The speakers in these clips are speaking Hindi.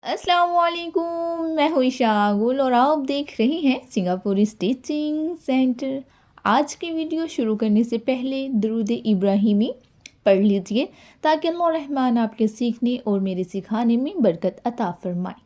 अस्सलाम वालेकुम, मैं हूँ इशा गुल और आप देख रहे हैं सिंगापुरी स्टिचिंग सेंटर। आज की वीडियो शुरू करने से पहले दुरूद इब्राहिमी पढ़ लीजिए ताकि अल्लाह रहमान आपके सीखने और मेरे सिखाने में बरकत अता फरमाए।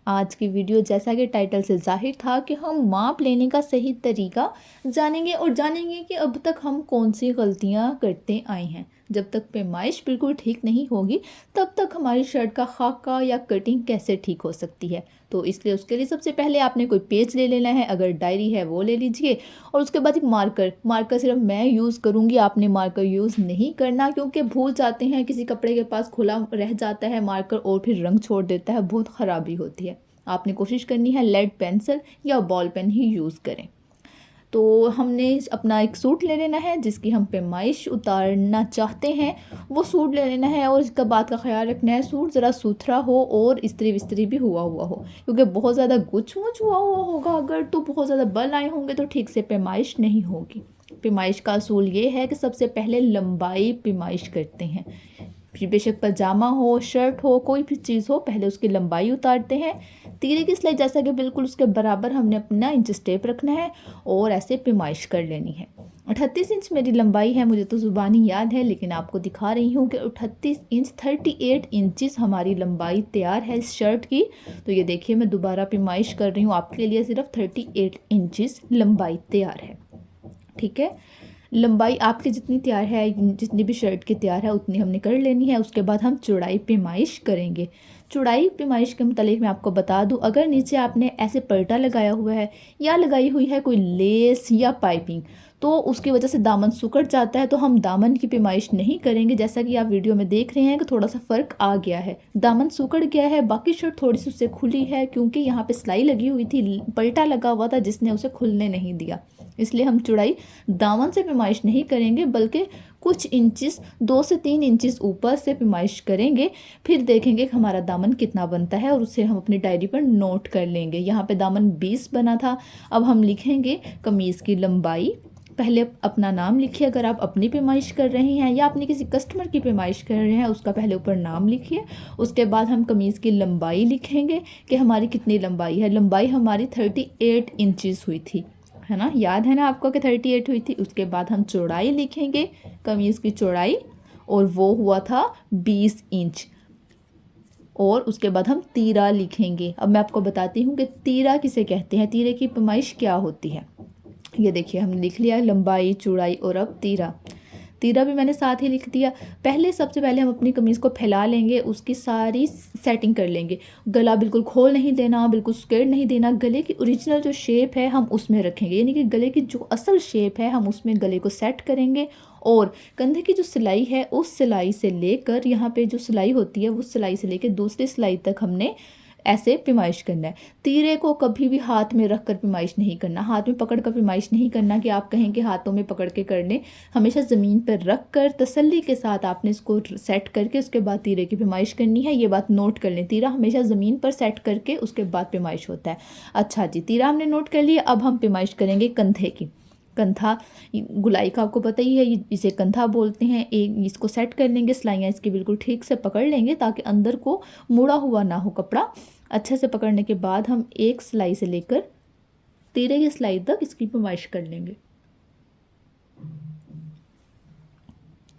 आज की वीडियो जैसा कि टाइटल से जाहिर था कि हम माप लेने का सही तरीका जानेंगे और जानेंगे कि अब तक हम कौन सी गलतियां करते आए हैं। जब तक पैमाइश बिल्कुल ठीक नहीं होगी तब तक हमारी शर्ट का खाका या कटिंग कैसे ठीक हो सकती है। तो इसलिए उसके लिए सबसे पहले आपने कोई पेज ले लेना है, अगर डायरी है वो ले लीजिए। और उसके बाद एक मार्कर सिर्फ मैं यूज़ करूँगी, आपने मार्कर यूज़ नहीं करना क्योंकि भूल जाते हैं, किसी कपड़े के पास खुला रह जाता है मार्कर और फिर रंग छोड़ देता है, बहुत ख़राबी होती है। आपने कोशिश करनी है लेड पेंसिल या बॉल पेन ही यूज़ करें। तो हमने अपना एक सूट ले लेना है जिसकी हम पैमाइश उतारना चाहते हैं, वो सूट ले लेना है। और इसका बात का ख्याल रखना है सूट ज़रा सुथरा हो और इस्त्री विस्त्री भी हुआ हो, क्योंकि बहुत ज़्यादा गुछ मुछ हुआ होगा अगर, तो बहुत ज़्यादा बल आए होंगे तो ठीक से पैमाइश नहीं होगी। पैमाइश का असूल ये है कि सबसे पहले लंबाई पैमाइश करते हैं। फिर बेशक पजामा हो, शर्ट हो, कोई भी चीज़ हो, पहले उसकी लंबाई उतारते हैं। तीरे की सिलाई जैसा कि बिल्कुल उसके बराबर हमने अपना इंच टेप रखना है और ऐसे पैमाइश कर लेनी है। 38 इंच मेरी लंबाई है, मुझे तो ज़ुबानी याद है लेकिन आपको दिखा रही हूँ कि 38 इंच 38 इंचज़ हमारी लंबाई तैयार है इस शर्ट की। तो ये देखिए मैं दोबारा पैमाइश कर रही हूँ, आपके लिए सिर्फ 38 इंचज़ लंबाई तैयार है। ठीक है, लंबाई आपकी जितनी तैयार है, जितनी भी शर्ट की तैयार है उतनी हमने कर लेनी है। उसके बाद हम चौड़ाई पैमाइश करेंगे। चौड़ाई पैमाइश के मुतालिक मैं आपको बता दूं, अगर नीचे आपने ऐसे पल्टा लगाया हुआ है या लगाई हुई है कोई लेस या पाइपिंग, तो उसकी वजह से दामन सिकुड़ जाता है, तो हम दामन की पैमाइश नहीं करेंगे। जैसा कि आप वीडियो में देख रहे हैं कि थोड़ा सा फ़र्क आ गया है, दामन सिकुड़ गया है, बाकी शर्ट थोड़ी सी उससे खुली है क्योंकि यहाँ पे सिलाई लगी हुई थी, पल्टा लगा हुआ था जिसने उसे खुलने नहीं दिया। इसलिए हम चौड़ाई दामन से पैमाइश नहीं करेंगे बल्कि कुछ इंचेस 2 से 3 इंचेस ऊपर से पैमाइश करेंगे। फिर देखेंगे कि हमारा दामन कितना बनता है और उसे हम अपनी डायरी पर नोट कर लेंगे। यहाँ पे दामन 20 बना था। अब हम लिखेंगे कमीज़ की लंबाई। पहले अपना नाम लिखिए अगर आप अपनी पैमाइश कर रहे हैं या अपने किसी कस्टमर की पैमाइश कर रहे हैं, उसका पहले ऊपर नाम लिखिए। उसके बाद हम कमीज़ की लंबाई लिखेंगे कि हमारी कितनी लंबाई है। लंबाई हमारी 38 इंचज़ हुई थी, है ना, याद है ना आपको कि 38 हुई थी। उसके बाद हम चौड़ाई लिखेंगे, कमीज़ की चौड़ाई, और वो हुआ था 20 इंच। और उसके बाद हम तीरा लिखेंगे। अब मैं आपको बताती हूँ कि तीरा किसे कहते हैं, तीरे की पैमाइश क्या होती है। ये देखिए हमने लिख लिया लंबाई, चौड़ाई और अब तीरा। तीरा भी मैंने साथ ही लिख दिया। सबसे पहले हम अपनी कमीज़ को फैला लेंगे, उसकी सारी सेटिंग कर लेंगे। गला बिल्कुल खोल नहीं देना, बिल्कुल स्क्वेयर नहीं देना। गले की ओरिजिनल जो शेप है हम उसमें रखेंगे, यानी कि गले की जो असल शेप है हम उसमें गले को सेट करेंगे। और कंधे की जो सिलाई है उस सिलाई से लेकर, यहाँ पे जो सिलाई होती है उस सिलाई से लेकर दूसरी सिलाई तक हमने ऐसे पैमाइश करना है। तीरे को कभी भी हाथ में रख कर पैमाइश नहीं करना, हाथ में पकड़ कर पैमाइश नहीं करना कि आप कहें कि हाथों में पकड़ के कर लें। हमेशा ज़मीन पर रख कर तसल्ली के साथ आपने इसको सेट करके उसके बाद तीरे की पैमाइश करनी है। ये बात नोट कर लें, तीरा हमेशा ज़मीन पर सेट करके उसके बाद पैमाइश होता है। अच्छा जी, तीरा हमने नोट कर लिया। अब हम पैमाइश करेंगे कंधे की। कंधा गुलाई का आपको पता ही है, इसे कंधा बोलते हैं। एक इसको सेट कर लेंगे, सिलाइयाँ इसकी बिल्कुल ठीक से पकड़ लेंगे ताकि अंदर को मुड़ा हुआ ना हो कपड़ा। अच्छे से पकड़ने के बाद हम एक सिलाई से लेकर तीरे की सिलाई तक इसकी पैमाइश कर लेंगे।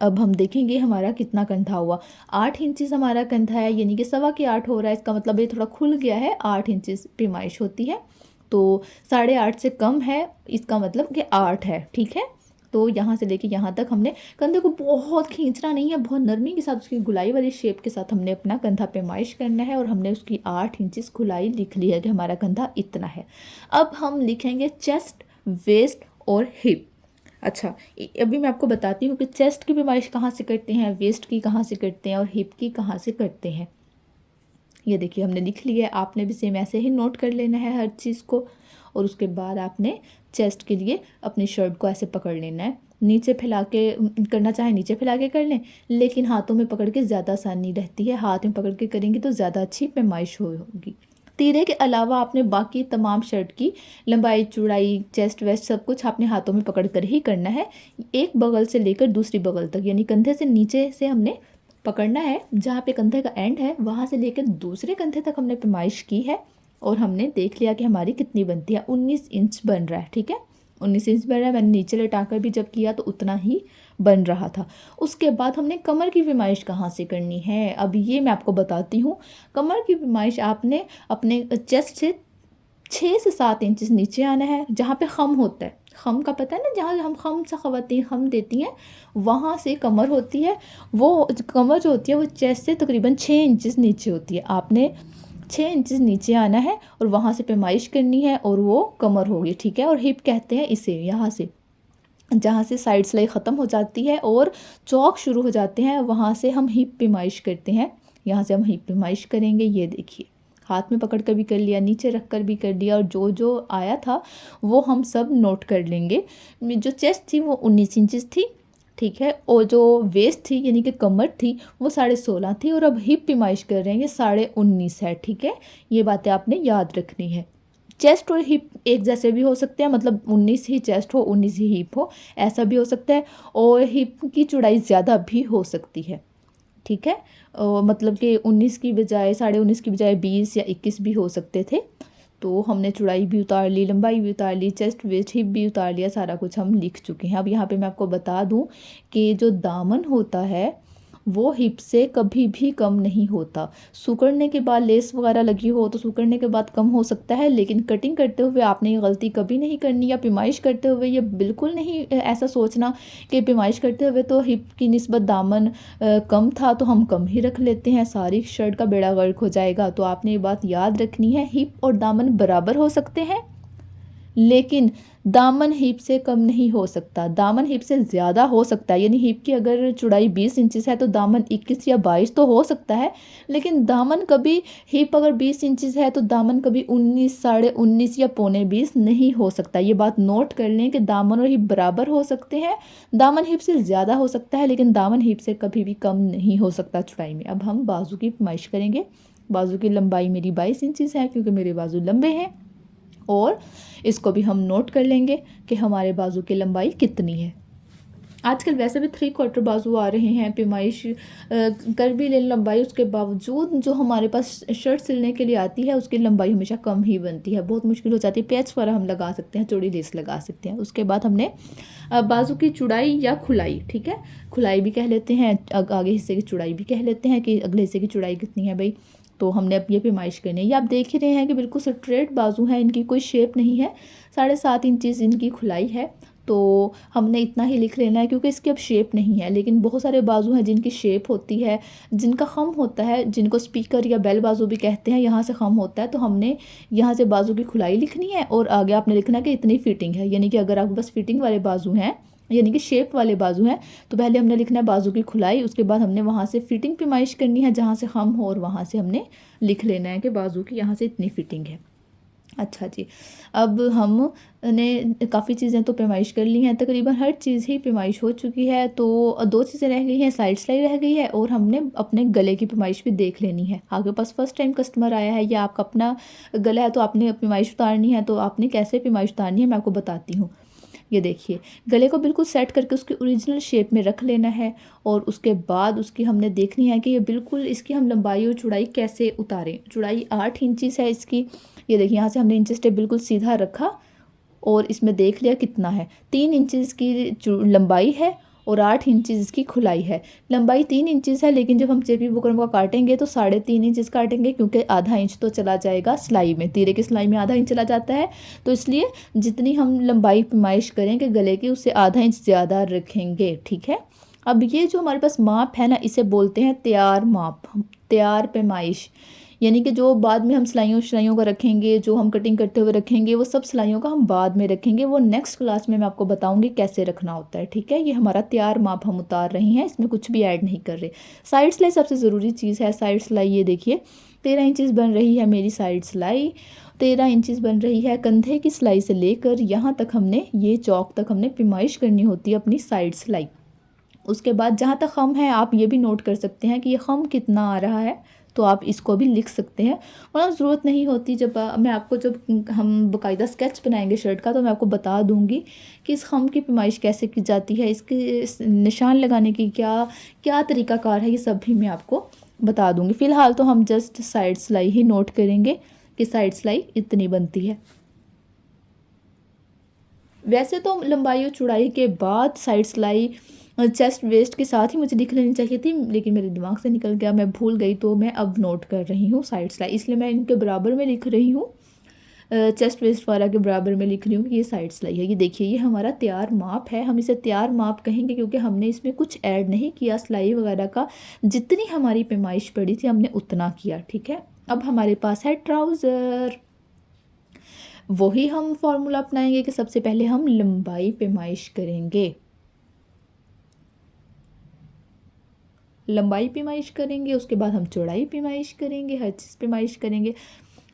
अब हम देखेंगे हमारा कितना कंधा हुआ। 8 इंचज़ हमारा कंधा है, यानी कि 8.25 हो रहा है। इसका मतलब ये थोड़ा खुल गया है, 8 इंचज़ पैमाइश होती है। तो 8.5 से कम है, इसका मतलब कि 8 है। ठीक है, तो यहाँ से लेके यहाँ तक हमने कंधे को बहुत खींचना नहीं है, बहुत नरमी के साथ उसकी गुलाई वाली शेप के साथ हमने अपना कंधा पैमाइश करना है। और हमने उसकी 8 इंचज़ खुलाई लिख ली है कि हमारा कंधा इतना है। अब हम लिखेंगे चेस्ट, वेस्ट और हिप। अच्छा, अभी मैं आपको बताती हूँ कि चेस्ट की पैमाइश कहाँ से करते हैं, वेस्ट की कहाँ से करते हैं और हिप की कहाँ से करते हैं। ये देखिए हमने लिख लिया है, आपने भी सेम ऐसे ही नोट कर लेना है हर चीज़ को। और उसके बाद आपने चेस्ट के लिए अपनी शर्ट को ऐसे पकड़ लेना है, नीचे फैला के करना चाहे नीचे फैला के कर लें, लेकिन हाथों में पकड़ के ज़्यादा आसानी रहती है। हाथ में पकड़ के करेंगे तो ज़्यादा अच्छी पैमाइश होगी। तीरे के अलावा आपने बाकी तमाम शर्ट की लंबाई, चौड़ाई, चेस्ट वेस्ट सब कुछ आपने हाथों में पकड़ कर ही करना है, एक बगल से लेकर दूसरी बगल तक, यानी कंधे से नीचे से हमने पकड़ना है, जहाँ पे कंधे का एंड है वहाँ से लेकर दूसरे कंधे तक हमने पैमाइश की है और हमने देख लिया कि हमारी कितनी बनती है। 19 इंच बन रहा है, ठीक है, 19 इंच बन रहा है। मैंने नीचे लटाकर भी जब किया तो उतना ही बन रहा था। उसके बाद हमने कमर की पैमाइश कहाँ से करनी है, अब ये मैं आपको बताती हूँ। कमर की पैमाइश आपने अपने चेस्ट से 6 से 7 इंचेस नीचे आना है, जहाँ पे खम होता है। खम का पता है ना, जहाँ हम खम सा ख़वातीन खम देती हैं वहाँ से कमर होती है। वो कमर जो होती है वो चेस्ट से तकरीबन 6 इंचेस नीचे होती है। आपने 6 इंचेस नीचे आना है और वहाँ से पैमाइश करनी है और वो कमर होगी, ठीक है। और हिप कहते हैं इसे, यहाँ से जहाँ से साइड सिलाई ख़त्म हो जाती है और चौक शुरू हो जाते हैं वहाँ से हम हिप पैमाइश करते हैं। यहाँ से हम हिप पैमाइश करेंगे। ये देखिए, हाथ में पकड़ कर भी कर लिया, नीचे रख कर भी कर लिया, और जो जो आया था वो हम सब नोट कर लेंगे। जो चेस्ट थी वो 19 इंचेस थी, ठीक है, और जो वेस्ट थी यानी कि कमर थी वो 16.5 थी, और अब हिप पैमाइश कर रहे हैं 19.5 है, ठीक है। ये बातें आपने याद रखनी है। चेस्ट और हिप एक जैसे भी हो सकते हैं, मतलब 19 ही चेस्ट हो 19 ही हिप हो, ऐसा भी हो सकता है। और हिप की चौड़ाई ज़्यादा भी हो सकती है, ठीक है। मतलब कि 19 की बजाय 19.5 की बजाय 20 या 21 भी हो सकते थे। तो हमने चौड़ाई भी उतार ली, लंबाई भी उतार ली, चेस्ट वेस्ट हिप भी उतार लिया, सारा कुछ हम लिख चुके हैं। अब यहाँ पे मैं आपको बता दूँ कि जो दामन होता है वो हिप से कभी भी कम नहीं होता। सुकड़ने के बाद लेस वगैरह लगी हो तो सुकड़ने के बाद कम हो सकता है, लेकिन कटिंग करते हुए आपने ये गलती कभी नहीं करनी, या पैमाइश करते हुए ये बिल्कुल नहीं ऐसा सोचना कि पैमाइश करते हुए तो हिप की निस्बत दामन कम था तो हम कम ही रख लेते हैं, सारी शर्ट का बेड़ा गर्क हो जाएगा। तो आपने ये बात याद रखनी है, हिप और दामन बराबर हो सकते हैं लेकिन दामन हिप से कम नहीं हो सकता, दामन हिप से ज़्यादा हो सकता है। यानी हिप की अगर चौड़ाई 20 इंचेस है तो दामन 21 या 22 तो हो सकता है, लेकिन दामन कभी, हिप अगर 20 इंचेस है तो दामन कभी 19, 19.5 या 19.25 नहीं हो सकता। ये बात नोट कर लें कि दामन और हिप बराबर हो सकते हैं, दामन हिप से ज़्यादा हो सकता है लेकिन दामन हिप से कभी भी कम नहीं हो सकता चौड़ाई में। अब हम बाजू की पैमाइश करेंगे। बाजू की लंबाई मेरी 22 इंचेस है क्योंकि मेरे बाजू लंबे हैं, और इसको भी हम नोट कर लेंगे कि हमारे बाजू की लंबाई कितनी है। आजकल वैसे भी 3/4 बाजू आ रहे हैं, पैमाइश कर भी ले लंबाई, उसके बावजूद जो हमारे पास शर्ट सिलने के लिए आती है उसकी लंबाई हमेशा कम ही बनती है, बहुत मुश्किल हो जाती है। पैच वगैरह हम लगा सकते हैं, चौड़ी लेस लगा सकते हैं। उसके बाद हमने बाजू की चौड़ाई या खुलाई, ठीक है, खुलाई भी कह लेते हैं, आगे हिस्से की चौड़ाई भी कह लेते हैं कि अगले हिस्से की चौड़ाई कितनी है भाई। तो हमने अब ये पैमाइश करनी है। ये आप देख ही रहे हैं कि बिल्कुल स्ट्रेट बाजू है, इनकी कोई शेप नहीं है, 7.5 इंचेस इनकी खुलाई है। तो हमने इतना ही लिख लेना है क्योंकि इसकी अब शेप नहीं है। लेकिन बहुत सारे बाजू हैं जिनकी शेप होती है, जिनका खम होता है, जिनको स्पीकर या बेल बाजू भी कहते हैं, यहाँ से खम होता है। तो हमने यहाँ से बाजू की खुलाई लिखनी है और आगे आपने लिखना है कि इतनी फिटिंग है। यानी कि अगर आपके पास फिटिंग वाले बाजू हैं यानी कि शेप वाले बाजू हैं तो पहले हमने लिखना है बाजू की खुलाई, उसके बाद हमने वहाँ से फिटिंग पैमाइश करनी है जहाँ से खम हो, और वहाँ से हमने लिख लेना है कि बाजू की यहाँ से इतनी फिटिंग है। अच्छा जी, अब हमने काफ़ी चीज़ें तो पैमाइश कर ली हैं, तकरीबन हर चीज़ ही पैमाइश हो चुकी है। तो 2 चीज़ें रह गई हैं, साइड सिलाई रह गई है और हमने अपने गले की पैमाइश भी देख लेनी है। आपके पास फर्स्ट टाइम कस्टमर आया है या आपका अपना गला है तो आपने पैमाइश उतारनी है, तो आपने कैसे पैमाइश उतारनी है मैं आपको बताती हूँ। ये देखिए, गले को बिल्कुल सेट करके उसकी ओरिजिनल शेप में रख लेना है, और उसके बाद उसकी हमने देखनी है कि ये बिल्कुल इसकी हम लंबाई और चौड़ाई कैसे उतारें। चौड़ाई 8 इंचेस है इसकी। ये देखिए, यहाँ से हमने इंचेस टेप बिल्कुल सीधा रखा और इसमें देख लिया कितना है। 3 इंचेस की लंबाई है और 8 इंचेस इसकी खुलाई है। लंबाई 3 इंचेस है, लेकिन जब हम चेपी बुकरम का काटेंगे तो 3.5 इंचेस काटेंगे, क्योंकि आधा इंच तो चला जाएगा सिलाई में, तीरे की सिलाई में आधा इंच चला जाता है। तो इसलिए जितनी हम लंबाई पैमाइश करेंगे गले की उससे आधा इंच ज़्यादा रखेंगे, ठीक है। अब ये जो हमारे पास माप है ना, इसे बोलते हैं तैयार माप, तैयार पैमाइश। यानी कि जो बाद में हम सिलाइयों का रखेंगे, जो हम कटिंग करते हुए रखेंगे, वो सब सिलाइयों का हम बाद में रखेंगे। वो नेक्स्ट क्लास में मैं आपको बताऊंगी कैसे रखना होता है, ठीक है। ये हमारा तैयार माप हम उतार रहे हैं, इसमें कुछ भी ऐड नहीं कर रहे। साइड सिलाई सबसे ज़रूरी चीज़ है। साइड सिलाई ये देखिए 13 इंचेस बन रही है मेरी साइड सिलाई, 13 इंचेस बन रही है। कंधे की सिलाई से लेकर यहाँ तक हमने, ये चौक तक हमने पैमाइश करनी होती है अपनी साइड सिलाई। उसके बाद जहाँ तक खम है आप ये भी नोट कर सकते हैं कि ये खम कितना आ रहा है। तो आप इसको भी लिख सकते हैं, वरना ज़रूरत नहीं होती। जब मैं आपको जब हम बाकायदा स्केच बनाएंगे शर्ट का तो मैं आपको बता दूंगी कि इस खम की पैमाइश कैसे की जाती है, इसके निशान लगाने की क्या क्या तरीक़ाकार है, ये सब भी मैं आपको बता दूंगी। फ़िलहाल तो हम जस्ट साइड सिलाई ही नोट करेंगे कि साइड सिलाई इतनी बनती है। वैसे तो लंबाई और चौड़ाई के बाद साइड सिलाई चेस्ट वेस्ट के साथ ही मुझे लिख लेनी चाहिए थी, लेकिन मेरे दिमाग से निकल गया, मैं भूल गई, तो मैं अब नोट कर रही हूँ साइड सिलाई, इसलिए मैं इनके बराबर में लिख रही हूँ। चेस्ट वेस्ट वाला के बराबर में लिख रही हूँ कि ये साइड सिलाई है। ये देखिए, ये हमारा तैयार माप है, हम इसे तैयार माप कहेंगे क्योंकि हमने इसमें कुछ ऐड नहीं किया सिलाई वगैरह का, जितनी हमारी पैमाइश पड़ी थी हमने उतना किया। ठीक है, अब हमारे पास है ट्राउज़र। वही हम फॉर्मूला अपनाएंगे कि सबसे पहले हम लंबाई पैमाइश करेंगे, लंबाई पैमाइश करेंगे, उसके बाद हम चौड़ाई पैमाइश करेंगे, हर चीज़ पैमाइश करेंगे।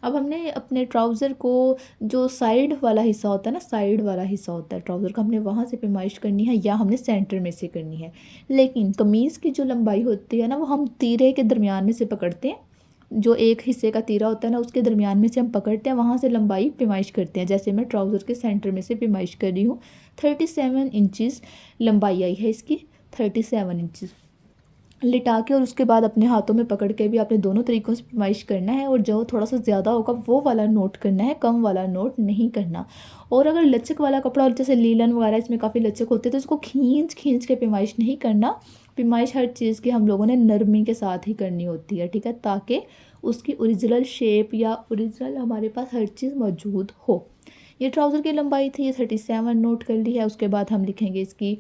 अब हमने अपने ट्राउज़र को जो साइड वाला हिस्सा होता है ना, साइड वाला हिस्सा होता है ट्राउज़र का, हमने वहाँ से पैमाइश करनी है या हमने सेंटर में से करनी है। लेकिन कमीज़ की जो लंबाई होती है ना, वो हम तीरे के दरमियान में से पकड़ते हैं, जो एक हिस्से का तीरा होता है ना उसके दरमियान में से हम पकड़ते हैं, वहाँ से लंबाई पैमाइश करते हैं। जैसे मैं ट्राउज़र के सेंटर में से पैमाइश कर रही हूँ, 37 इंचज़ लंबाई आई है इसकी, 37 इंचज़ लिटा के, और उसके बाद अपने हाथों में पकड़ के भी आपने दोनों तरीक़ों से पैमाइश करना है। और जो थोड़ा सा ज़्यादा होगा वो वाला नोट करना है, कम वाला नोट नहीं करना। और अगर लचक वाला कपड़ा, और जैसे लीलन वगैरह इसमें काफ़ी लचक होते हैं, तो इसको खींच खींच के पैमाइश नहीं करना। पैमाइश हर चीज़ की हम लोगों ने नरमी के साथ ही करनी होती है, ठीक है, ताकि उसकी ओरिजिनल शेप या ओरिजिनल हमारे पास हर चीज़ मौजूद हो। ये ट्राउज़र की लंबाई थी, ये 37 नोट कर ली है। उसके बाद हम लिखेंगे इसकी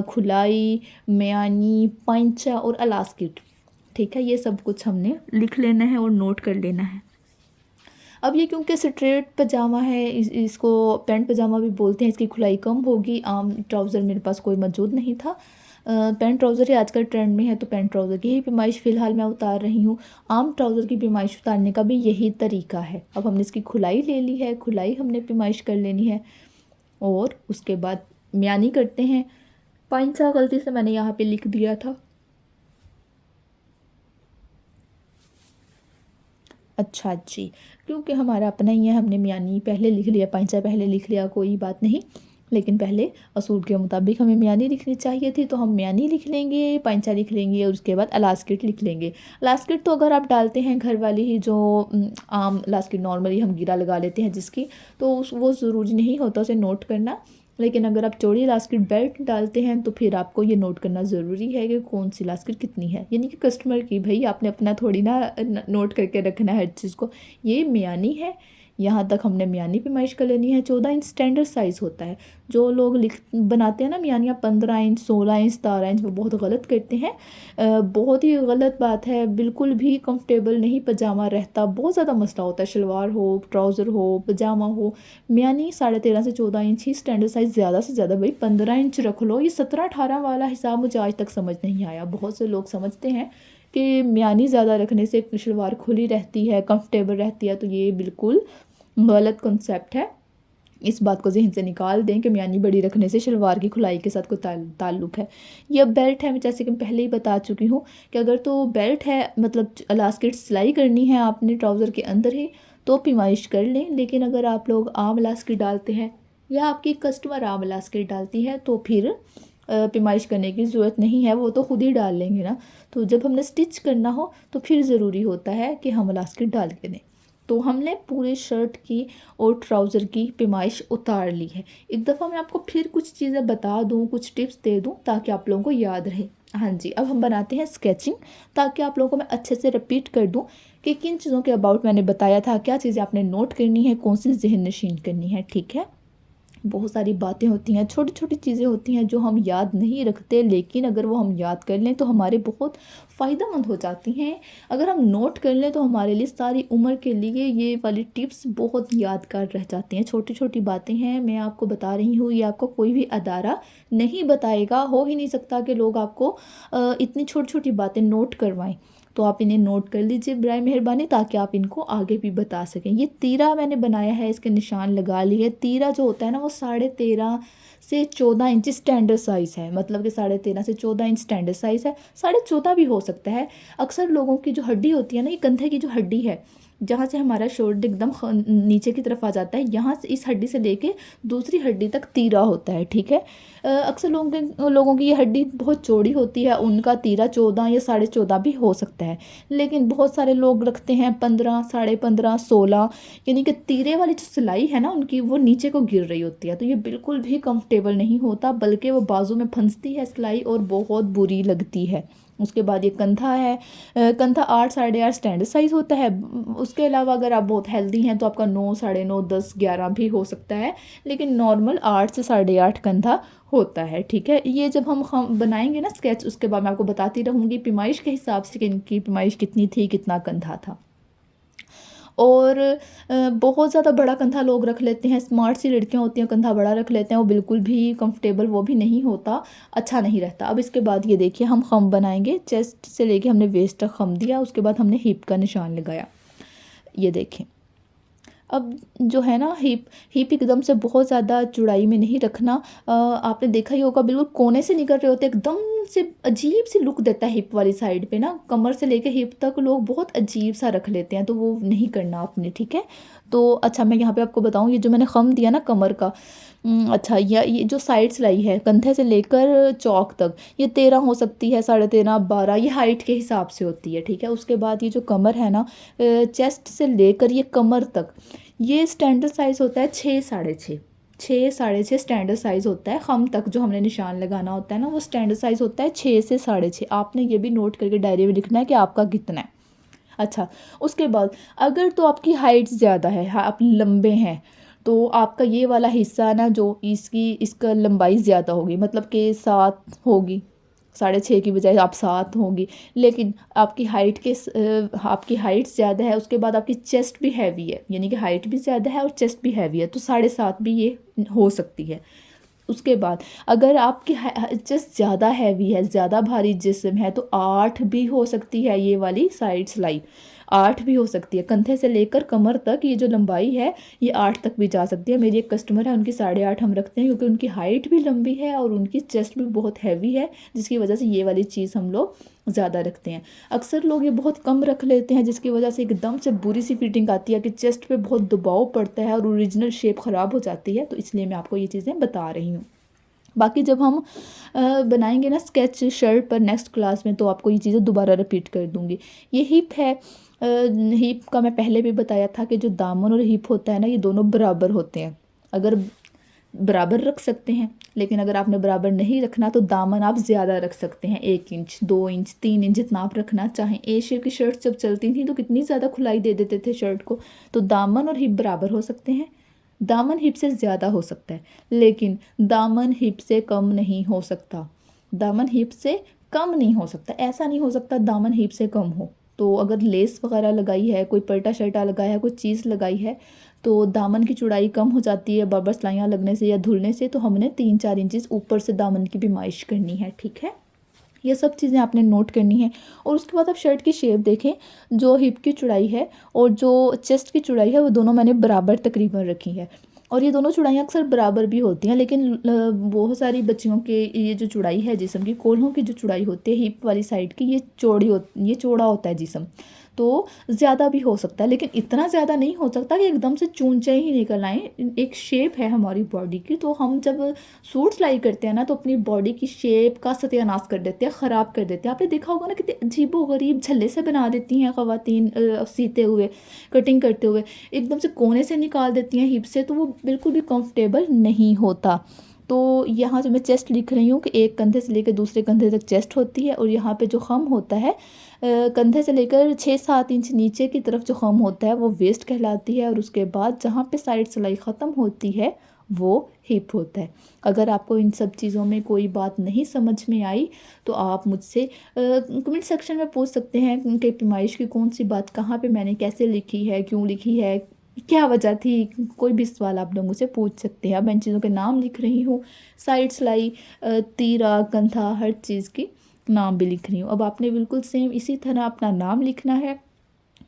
खुलाई, म्यानी, पैंचा और अलास्किट। ठीक है, ये सब कुछ हमने लिख लेना है और नोट कर लेना है। अब ये क्योंकि स्ट्रेट पजामा है, इसको पैंट पजामा भी बोलते हैं, इसकी खुलाई कम होगी। आम ट्राउज़र मेरे पास कोई मौजूद नहीं था, पैंट ट्राउज़र ही आजकल ट्रेंड में है, तो पैंट ट्राउज़र की ही पैमाइश फ़िलहाल मैं उतार रही हूँ। आम ट्राउज़र की पैमाइश उतारने का भी यही तरीका है। अब हमने इसकी खुलाई ले ली है, खुलाई हमने पैमाइश कर लेनी है, और उसके बाद म्यानी करते हैं। पैंचा गलती से मैंने यहाँ पे लिख दिया था, अच्छा जी, क्योंकि हमारा अपना ही है, हमने म्यानी पहले लिख लिया, पैंचा पहले लिख लिया, कोई बात नहीं। लेकिन पहले असूल के मुताबिक हमें म्यानी लिखनी चाहिए थी, तो हम म्यानी लिख लेंगे, पैंचा लिख लेंगे, और उसके बाद अलास्किट लिख लेंगे। अलास्किट तो अगर आप डालते हैं घर वाली ही, जो आम अलास्किट नॉर्मली हम गिरा लगा लेते हैं जिसकी, तो वो ज़रूरी नहीं होता उसे नोट करना। लेकिन अगर आप चौड़ी इलास्टिक बेल्ट डालते हैं तो फिर आपको ये नोट करना ज़रूरी है कि कौन सी इलास्टिक कितनी है, यानी कि कस्टमर की, भाई आपने अपना थोड़ी ना नोट करके रखना है हर चीज़ को। ये म्यानी है, यहाँ तक हमने म्यानी पैमाइश कर लेनी है। 14 इंच स्टैंडर्ड साइज़ होता है। जो लोग बनाते हैं ना म्यानियाँ 15 इंच, 16 इंच, 17 इंच, वो बहुत गलत करते हैं, बहुत ही गलत बात है। बिल्कुल भी कंफर्टेबल नहीं पजामा रहता, बहुत ज़्यादा मसला होता है, शलवार हो, ट्राउज़र हो, पजामा हो। म्यानी 13.5 से 14 इंच ही स्टैंडर्ड साइज़, ज़्यादा से ज़्यादा भाई 15 इंच रख लो। ये 17-18 वाला हिसाब मुझे आज तक समझ नहीं आया। बहुत से लोग समझते हैं कि म्यानी ज़्यादा रखने से शलवार खुली रहती है, कंफर्टेबल रहती है, तो ये बिल्कुल गलत कॉन्सेप्ट है। इस बात को जहन से निकाल दें कि म्यानी बड़ी रखने से शलवार की खुलाई के साथ कोई ताल्लुक़ है। यह बेल्ट है, मैं जैसे कि पहले ही बता चुकी हूँ कि अगर तो बेल्ट है, मतलब इलास्टिक सिलाई करनी है आपने ट्राउज़र के अंदर ही, तो पैमाइश कर लें। लेकिन अगर आप लोग आम इलास्टिक डालते हैं या आपकी कस्टमर आम इलास्टिक डालती है, तो फिर पैमाइश करने की ज़रूरत नहीं है, वो तो ख़ुद ही डाल लेंगे ना। तो जब हमने स्टिच करना हो तो फिर ज़रूरी होता है कि हम इलास्टिक डाल के दें। तो हमने पूरे शर्ट की और ट्राउज़र की पैमाइश उतार ली है। एक दफ़ा मैं आपको फिर कुछ चीज़ें बता दूँ, कुछ टिप्स दे दूँ ताकि आप लोगों को याद रहे। हाँ जी, अब हम बनाते हैं स्केचिंग, ताकि आप लोगों को मैं अच्छे से रिपीट कर दूँ कि किन चीज़ों के अबाउट मैंने बताया था, क्या चीज़ें आपने नोट करनी है, कौन सी ज़हन नशीन करनी है। ठीक है, बहुत सारी बातें होती हैं, छोटी छोटी चीज़ें होती हैं जो हम याद नहीं रखते, लेकिन अगर वो हम याद कर लें तो हमारे बहुत फ़ायदेमंद हो जाती हैं। अगर हम नोट कर लें तो हमारे लिए सारी उम्र के लिए ये वाली टिप्स बहुत यादगार रह जाती हैं। छोटी छोटी बातें हैं, मैं आपको बता रही हूँ, ये आपको कोई भी अदारा नहीं बताएगा। हो ही नहीं सकता कि लोग आपको इतनी छोटी छोटी बातें नोट करवाएं। तो आप इन्हें नोट कर लीजिए बराए मेहरबानी, ताकि आप इनको आगे भी बता सकें। ये तीरा मैंने बनाया है, इसके निशान लगा लिए। तीरा जो होता है ना वो 13.5 से 14 इंच स्टैंडर्ड साइज़ है, मतलब कि 13.5 से 14 इंच स्टैंडर्ड साइज़ है, 14.5 भी हो सकता है। अक्सर लोगों की जो हड्डी होती है ना, ये कंधे की जो हड्डी है, जहाँ से हमारा शोल्डर एकदम नीचे की तरफ आ जाता है, यहाँ से इस हड्डी से लेके दूसरी हड्डी तक तीरा होता है, ठीक है। अक्सर लोगों की ये हड्डी बहुत चौड़ी होती है, उनका तीरा 14 या 14.5 भी हो सकता है। लेकिन बहुत सारे लोग रखते हैं 15, 15.5, 16, यानी कि तीरे वाली जो सिलाई है ना उनकी, वो नीचे को गिर रही होती है, तो ये बिल्कुल भी कंफर्टेबल नहीं होता, बल्कि वो बाजू में फंसती है सिलाई और बहुत बुरी लगती है। उसके बाद ये कंधा है, कंधा 8, 8.5 स्टैंडर्ड साइज़ होता है। उसके अलावा अगर आप बहुत हेल्दी हैं तो आपका 9, 9.5, 10, 11 भी हो सकता है, लेकिन नॉर्मल 8 से 8.5 कंधा होता है, ठीक है। ये जब हम बनाएंगे ना स्केच, उसके बाद मैं आपको बताती रहूँगी पैमाइश के हिसाब से कि इनकी पैमाइश कितनी थी, कितना कंधा था। और बहुत ज़्यादा बड़ा कंधा लोग रख लेते हैं, स्मार्ट सी लड़कियां होती हैं कंधा बड़ा रख लेते हैं, वो बिल्कुल भी कंफर्टेबल वो भी नहीं होता, अच्छा नहीं रहता। अब इसके बाद ये देखिए हम खम बनाएंगे, चेस्ट से लेके हमने वेस्ट तक खम दिया, उसके बाद हमने हिप का निशान लगाया, ये देखें। अब जो है ना हिप एकदम से बहुत ज़्यादा चौड़ाई में नहीं रखना। आपने देखा ही होगा बिल्कुल कोने से निकल रहे होते हैं, एकदम से अजीब सी लुक देता है हिप वाली साइड पे ना, कमर से लेके हिप तक लोग बहुत अजीब सा रख लेते हैं, तो वो नहीं करना आपने, ठीक है। तो अच्छा मैं यहाँ पे आपको बताऊँ, ये जो मैंने खम दिया ना कमर का, अच्छा ये जो साइड सिलाई है कंधे से लेकर चौक तक, ये 13 हो सकती है, 13.5, 12, ये हाइट के हिसाब से होती है, ठीक है। उसके बाद ये जो कमर है ना, चेस्ट से लेकर ये कमर तक, ये स्टैंडर्ड साइज़ होता है 6, 6.5, 6, 6.5 स्टैंडर्ड साइज़ होता है। खम तक जो हमने निशान लगाना होता है ना, वो स्टैंडर्ड साइज़ होता है 6 से 6.5। आपने ये भी नोट करके डायरी में लिखना है कि आपका कितना है। अच्छा, उसके बाद अगर तो आपकी हाइट ज़्यादा है, आप लंबे हैं, तो आपका ये वाला हिस्सा ना जो इसका लंबाई ज़्यादा होगी, मतलब कि 7 होगी, 6.5 की बजाय आप 7 होगी। लेकिन आपकी हाइट ज़्यादा है, उसके बाद आपकी चेस्ट भी हैवी है, यानी कि हाइट भी ज़्यादा है और चेस्ट भी हैवी है, तो 7.5 भी ये हो सकती है। उसके बाद अगर आपकी चेस्ट ज़्यादा हैवी है, ज़्यादा भारी जिस्म है, तो 8 भी हो सकती है, ये वाली साइड सिलाई 8 भी हो सकती है। कंधे से लेकर कमर तक ये जो लंबाई है ये 8 तक भी जा सकती है। मेरी एक कस्टमर है, उनकी 8.5 हम रखते हैं, क्योंकि उनकी हाइट भी लंबी है और उनकी चेस्ट भी बहुत हैवी है, जिसकी वजह से ये वाली चीज़ हम लोग ज़्यादा रखते हैं। अक्सर लोग ये बहुत कम रख लेते हैं, जिसकी वजह से एकदम से बुरी सी फिटिंग आती है कि चेस्ट पे बहुत दबाव पड़ता है और ओरिजिनल शेप ख़राब हो जाती है, तो इसलिए मैं आपको ये चीज़ें बता रही हूँ। बाकी जब हम बनाएंगे ना स्केच शर्ट पर नेक्स्ट क्लास में, तो आपको ये चीज़ें दोबारा रिपीट कर दूँगी। ये हिप है, हिप का मैं पहले भी बताया था कि जो दामन और हिप होता है ना, ये दोनों बराबर होते हैं। अगर बराबर रख सकते हैं, लेकिन अगर आपने बराबर नहीं रखना तो दामन आप ज़्यादा रख सकते हैं, 1 इंच, 2 इंच, 3 इंच, जितना आप रखना चाहें। ए शेप की शर्ट जब चलती थी तो कितनी ज़्यादा खुलाई दे देते थे शर्ट को, तो दामन और हिप बराबर हो सकते हैं। दामन हिप से ज़्यादा हो सकता है, लेकिन दामन हिप से कम नहीं हो सकता। दामन हिप से कम नहीं हो सकता, ऐसा नहीं हो सकता दामन हिप से कम हो। तो अगर लेस वगैरह लगाई है, कोई पल्टा शल्टा लगाया है, कोई चीज़ लगाई है, तो दामन की चौड़ाई कम हो जाती है बार सिलाइयाँ लगने से या धुलने से, तो हमने 3-4 इंचेस ऊपर से दामन की पैमाइश करनी है, ठीक है। ये सब चीज़ें आपने नोट करनी है। और उसके बाद आप शर्ट की शेप देखें, जो हिप की चौड़ाई है और जो चेस्ट की चौड़ाई है, वो दोनों मैंने बराबर तकरीबन रखी है। और ये दोनों चौड़ाइयाँ अक्सर बराबर भी होती हैं, लेकिन बहुत सारी बच्चियों के ये जो चौड़ाई है जिस्म की, कोल्हों की जो चौड़ाई होती है हिप वाली साइड की, ये चौड़ा होता है जिस्म, तो ज़्यादा भी हो सकता है, लेकिन इतना ज़्यादा नहीं हो सकता कि एकदम से चूंचे ही निकल आएँ। एक शेप है हमारी बॉडी की, तो हम जब सूट सिलाई करते हैं ना, तो अपनी बॉडी की शेप का सत्यानाश कर देते हैं, ख़राब कर देते हैं। आपने देखा होगा ना कितने अजीबो गरीब झल्ले से बना देती हैं ख़वातीन, सीते हुए, कटिंग करते हुए एकदम से कोने से निकाल देती हैं हिप से, तो वो बिल्कुल भी कंफर्टेबल नहीं होता। तो यहाँ जो मैं चेस्ट लिख रही हूँ कि एक कंधे से लेकर दूसरे कंधे तक चेस्ट होती है, और यहाँ पे जो खम होता है कंधे से लेकर 6-7 इंच नीचे की तरफ जो खम होता है वो वेस्ट कहलाती है, और उसके बाद जहाँ पे साइड सिलाई ख़त्म होती है वो हिप होता है। अगर आपको इन सब चीज़ों में कोई बात नहीं समझ में आई तो आप मुझसे कमेंट सेक्शन में पूछ सकते हैं कि पैमाइश की कौन सी बात कहाँ पे मैंने कैसे लिखी है, क्यों लिखी है, क्या वजह थी। कोई भी सवाल आप लोग मुझसे पूछ सकते हैं। अब मैं इन चीज़ों के नाम लिख रही हूँ, साइड सिलाई, तीरा, कंधा, हर चीज़ की नाम भी लिख रही हूँ। अब आपने बिल्कुल सेम इसी तरह अपना नाम लिखना है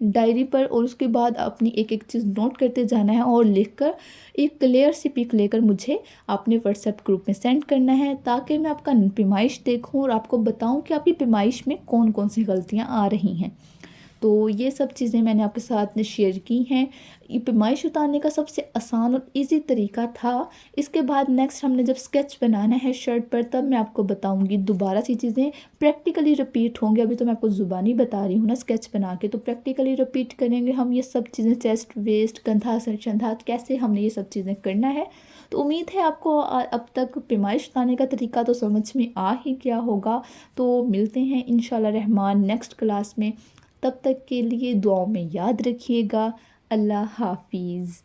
डायरी पर और उसके बाद अपनी एक एक चीज़ नोट करते जाना है और लिखकर एक क्लियर सी पिक लेकर मुझे अपने व्हाट्सएप ग्रुप में सेंड करना है, ताकि मैं आपका पैमाइश देखूं और आपको बताऊं कि आपकी पैमाइश में कौन कौन सी गलतियां आ रही हैं। तो ये सब चीज़ें मैंने आपके साथ शेयर की हैं। ये पैमाइश उतारने का सबसे आसान और इजी तरीका था। इसके बाद नेक्स्ट हमने जब स्केच बनाना है शर्ट पर, तब मैं आपको बताऊंगी दोबारा सी चीज़ें प्रैक्टिकली रिपीट होंगी। अभी तो मैं आपको ज़ुबानी बता रही हूँ ना स्केच बना के, तो प्रैक्टिकली रिपीट करेंगे हम ये सब चीज़ें, चेस्ट वेस्ट कंधा सर चंधा कैसे हमने ये सब चीज़ें करना है। तो उम्मीद है आपको अब तक पैमाइश उतारने का तरीका तो समझ में आ ही गया होगा। तो मिलते हैं इंशाल्लाह रहमान नेक्स्ट क्लास में। तब तक के लिए दुआओं में याद रखिएगा। अल्लाह हाफिज़।